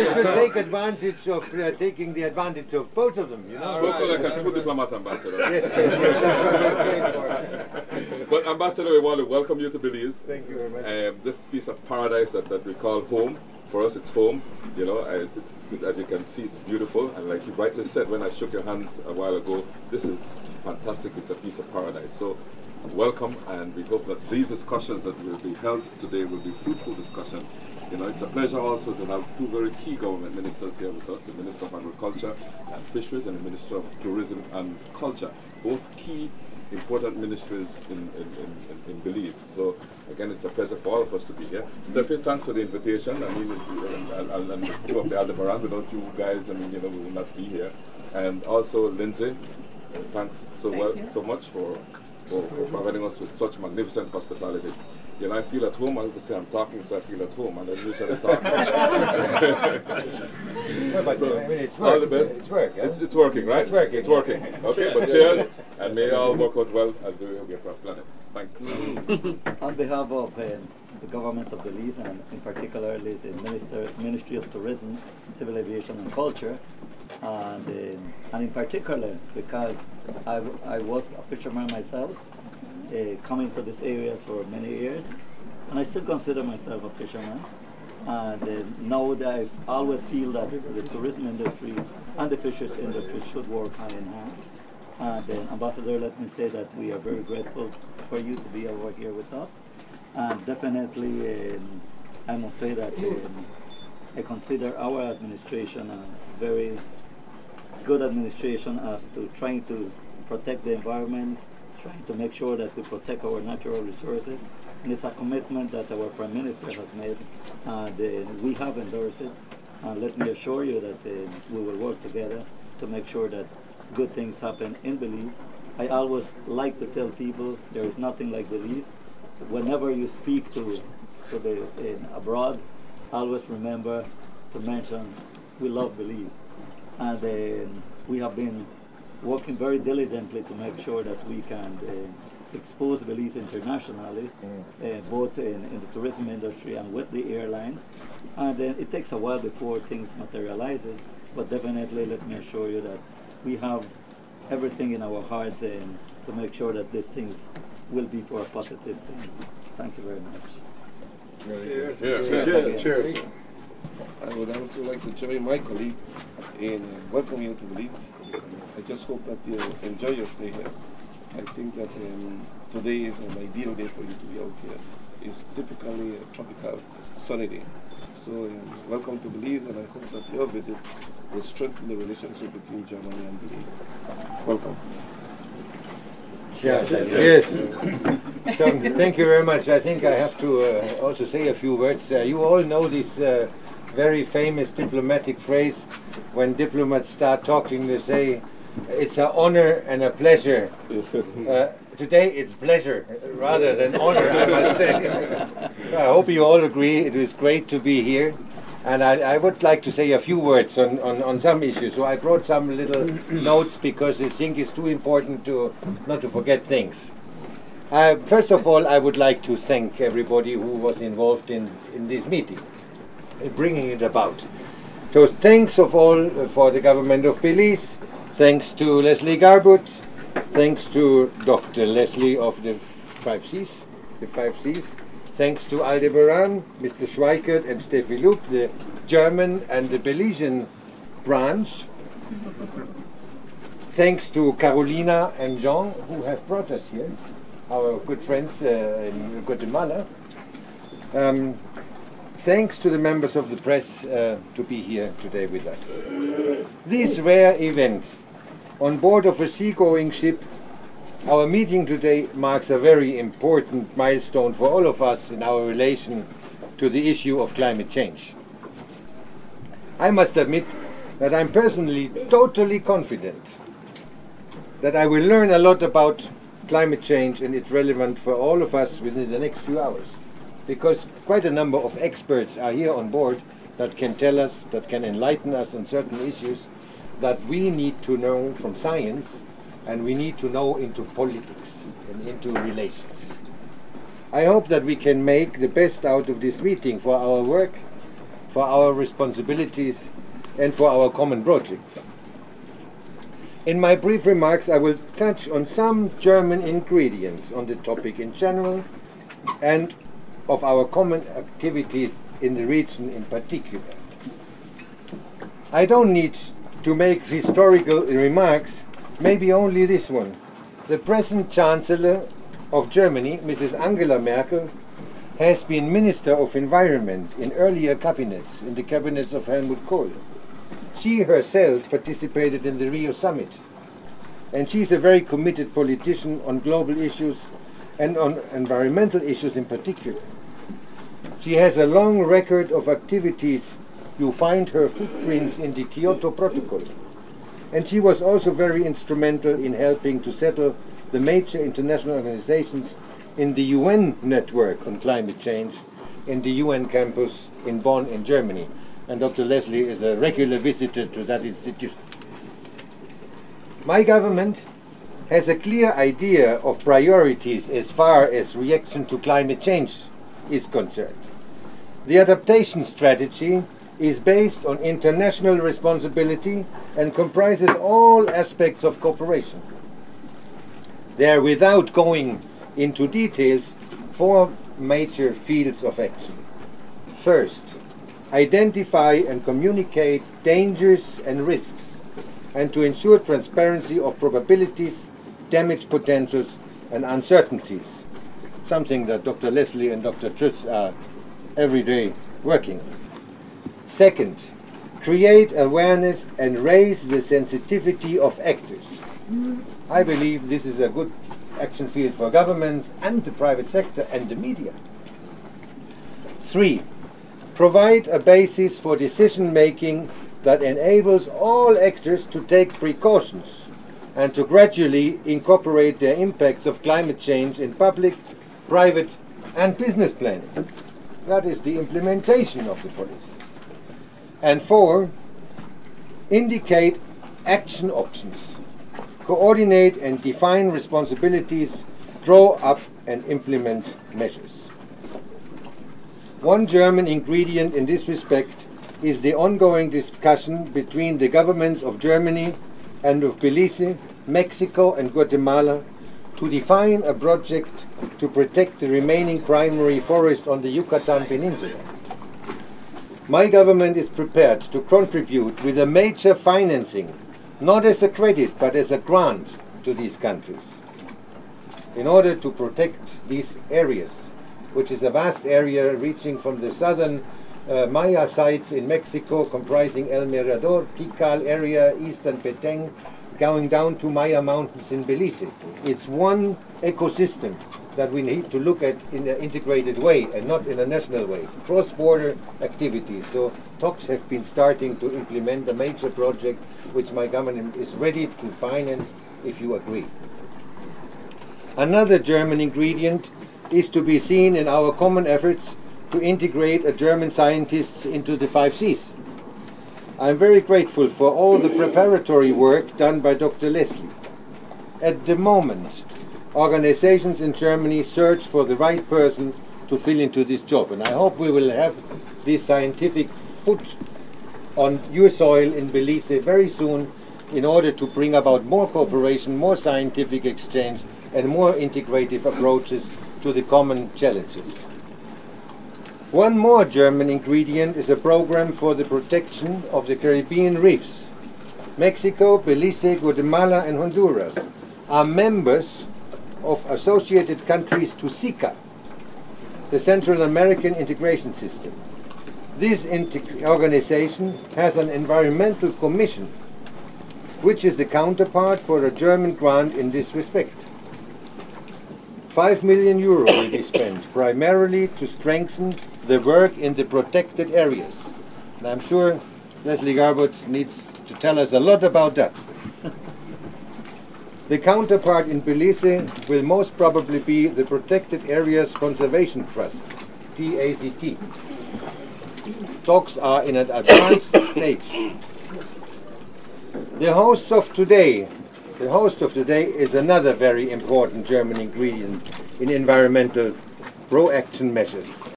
we should take advantage of taking the advantage of both of them, you know. Spoken like a true diplomat, Ambassador. Yes, that's what I'm praying for. But Ambassador, we want to welcome you to Belize. Thank you very much. This piece of paradise that we call home, for us it's home. You know, as you can see, it's beautiful. And like you rightly said when I shook your hands a while ago, this is fantastic. It's a piece of paradise. So welcome, and we hope that these discussions that will be held today will be fruitful discussions. You know, it's a pleasure also to have two very key government ministers here with us, the Minister of Agriculture and Fisheries and the Minister of Tourism and Culture, both key important ministries in Belize. So again, it's a pleasure for all of us to be here. Steffi, thanks for the invitation. I mean, and the crew of the Aldebaran, without you guys, I mean, you know, we will not be here. And also Lindsay, thanks so much for providing us with such magnificent hospitality. You know, I feel at home. I would say I'm talking, so I feel at home, and I usually talk much. So, I mean, it's all work. the best. It's work, yeah? It's working, right? It's working. It's working. Okay, but cheers, and may it all work out well as we get our planet. Thank you. On behalf of the government of Belize, and in particular the Ministry of Tourism, Civil Aviation and Culture, and in particular because I was a fisherman myself, coming to this area for many years, and I still consider myself a fisherman. And now that I always feel that the tourism industry and the fisheries industry should work hand in hand. And Ambassador, let me say that we are very grateful for you to be over here with us. And definitely, I must say that I consider our administration a very good administration as to trying to protect the environment, trying to make sure that we protect our natural resources. And it's a commitment that our Prime Minister has made, and we have endorsed it. And let me assure you that we will work together to make sure that good things happen in Belize. I always like to tell people there is nothing like Belize. Whenever you speak to the abroad, always remember to mention we love Belize. And we have been working very diligently to make sure that we can expose Belize internationally, both in the tourism industry and with the airlines. And it takes a while before things materialize, but definitely let me assure you that we have everything in our hearts to make sure that these things will be for a positive thing. Thank you very much. Cheers. Cheers. Cheers. I would also like to join my colleague in welcoming you to Belize. I just hope that you enjoy your stay here. I think that today is an ideal day for you to be out here. It's typically a tropical, sunny day. So welcome to Belize, and I hope that your visit will strengthen the relationship between Germany and Belize. Welcome. Cheers. Cheers. So, thank you very much. I think I have to also say a few words. You all know this very famous diplomatic phrase. When diplomats start talking, they say, "It's an honor and a pleasure." Today it's pleasure rather than honor, I must say. I hope you all agree it was great to be here. And I would like to say a few words on some issues. So I brought some little notes because I think it's too important not to forget things. First of all, I would like to thank everybody who was involved in this meeting, in bringing it about. So thanks of all for the government of Belize, thanks to Leslie Garbut, thanks to Dr. Leslie of the 5 Cs, thanks to Aldebaran, Mr. Schweikert and Steffi Luke, the German and the Belizean branch. Thanks to Carolina and Jean, who have brought us here, our good friends in Guatemala. Thanks to the members of the press to be here today with us. This rare event on board of a seagoing ship, our meeting today marks a very important milestone for all of us in our relation to the issue of climate change. I must admit that I'm personally totally confident that I will learn a lot about climate change and its relevance for all of us within the next few hours, because quite a number of experts are here on board that can tell us, that can enlighten us on certain issues that we need to know from science and we need to know into politics and into relations. I hope that we can make the best out of this meeting for our work, for our responsibilities and for our common projects. In my brief remarks, I will touch on some German ingredients on the topic in general and of our common activities in the region in particular. I don't need to make historical remarks, maybe only this one. The present Chancellor of Germany, Mrs. Angela Merkel, has been Minister of Environment in earlier cabinets, in the cabinets of Helmut Kohl. She herself participated in the Rio summit, and she's a very committed politician on global issues and on environmental issues in particular. She has a long record of activities. You find her footprints in the Kyoto Protocol. And she was also very instrumental in helping to settle the major international organizations in the UN network on climate change in the UN campus in Bonn in Germany. And Dr. Leslie is a regular visitor to that institution. My government has a clear idea of priorities as far as reaction to climate change is concerned. The adaptation strategy is based on international responsibility and comprises all aspects of cooperation. There are, without going into details, 4 major fields of action. First, identify and communicate dangers and risks, and to ensure transparency of probabilities, damage potentials, and uncertainties, something that Dr. Leslie and Dr. Trutz are every day working on. Second, create awareness and raise the sensitivity of actors. I believe this is a good action field for governments and the private sector and the media. 3, provide a basis for decision making that enables all actors to take precautions and to gradually incorporate the impacts of climate change in public, private and business planning. That is the implementation of the policies. And 4, indicate action options, coordinate and define responsibilities, draw up and implement measures. One German ingredient in this respect is the ongoing discussion between the governments of Germany and of Belize, Mexico and Guatemala to define a project to protect the remaining primary forest on the Yucatan Peninsula. My government is prepared to contribute with a major financing, not as a credit but as a grant to these countries, in order to protect these areas, which is a vast area reaching from the southern Maya sites in Mexico, comprising El Mirador, Tikal area, eastern Petén, going down to Maya Mountains in Belize. It's one ecosystem that we need to look at in an integrated way and not in a national way. Cross-border activities. So talks have been starting to implement a major project which my government is ready to finance if you agree. Another German ingredient is to be seen in our common efforts to integrate German scientists into the 5 Cs. I'm very grateful for all the preparatory work done by Dr. Leslie. At the moment, organizations in Germany search for the right person to fill into this job, and I hope we will have this scientific foot on your soil in Belize very soon in order to bring about more cooperation, more scientific exchange and more integrative approaches to the common challenges. One more German ingredient is a program for the protection of the Caribbean reefs. Mexico, Belize, Guatemala and Honduras are members of associated countries to SICA, the Central American Integration System. This organization has an environmental commission, which is the counterpart for a German grant in this respect. 5 million euro will be spent primarily to strengthen the work in the protected areas. And I'm sure Leslie Garbett needs to tell us a lot about that. The counterpart in Belize will most probably be the Protected Areas Conservation Trust, PACT. Talks are in an advanced stage. The host of today is another very important German ingredient in environmental pro-action measures.